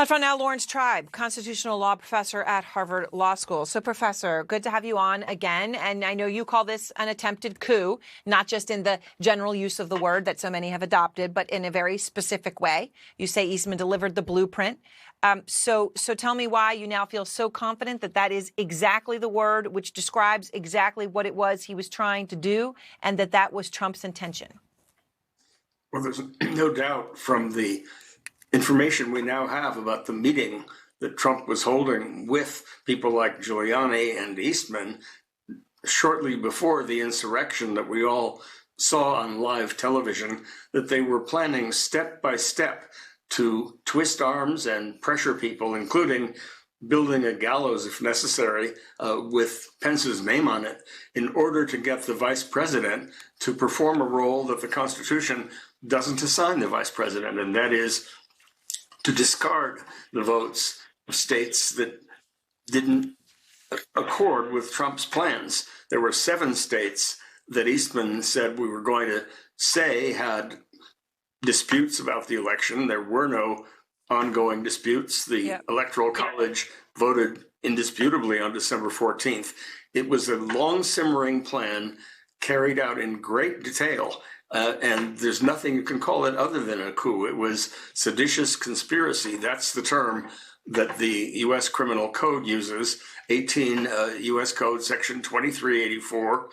On phone now, Laurence Tribe, constitutional law professor at Harvard Law School. So, Professor, good to have you on again. And I know you call this an attempted coup, not just in the general use of the word that so many have adopted, but in a very specific way. You say Eastman delivered the blueprint. So tell me why you now feel so confident that that is exactly the word which describes exactly what it was he was trying to do, and that that was Trump's intention. Well, there's no doubt from the information we now have about the meeting that Trump was holding with people like Giuliani and Eastman shortly before the insurrection that we all saw on live television, that they were planning step by step to twist arms and pressure people, including building a gallows, if necessary, with Pence's name on it, in order to get the vice president to perform a role that the Constitution doesn't assign the vice president, and that is to discard the votes of states that didn't accord with Trump's plans. There were 7 states that Eastman said we were going to say had disputes about the election. There were no ongoing disputes. The Electoral College voted indisputably on December 14th. It was a long simmering plan carried out in great detail. And there's nothing you can call it other than a coup. It was seditious conspiracy. That's the term that the U.S. Criminal Code uses, 18 U.S. Code Section 2384,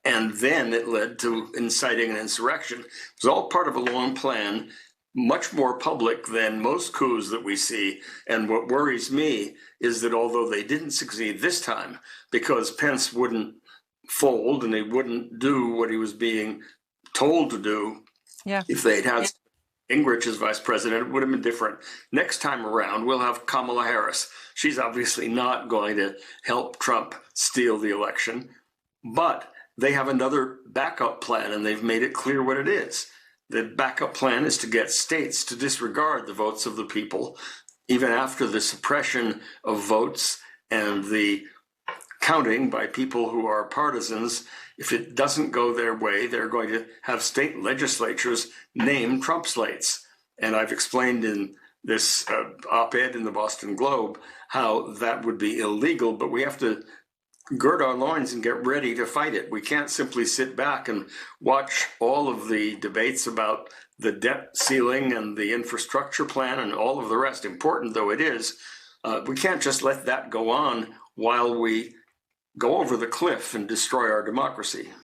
and then it led to inciting an insurrection. It was all part of a long plan, much more public than most coups that we see. And what worries me is that although they didn't succeed this time, because Pence wouldn't fold and he wouldn't do what he was being told to do, if they'd had Gingrich as vice president, it would have been different. Next time around, we'll have Kamala Harris. She's obviously not going to help Trump steal the election, but they have another backup plan, and they've made it clear what it is. The backup plan is to get states to disregard the votes of the people, even after the suppression of votes and the counting by people who are partisans. If it doesn't go their way, they're going to have state legislatures name Trump slates. And I've explained in this op-ed in the Boston Globe how that would be illegal, but we have to gird our loins and get ready to fight it. We can't simply sit back and watch all of the debates about the debt ceiling and the infrastructure plan and all of the rest, important though it is. We can't just let that go on while we go over the cliff and destroy our democracy.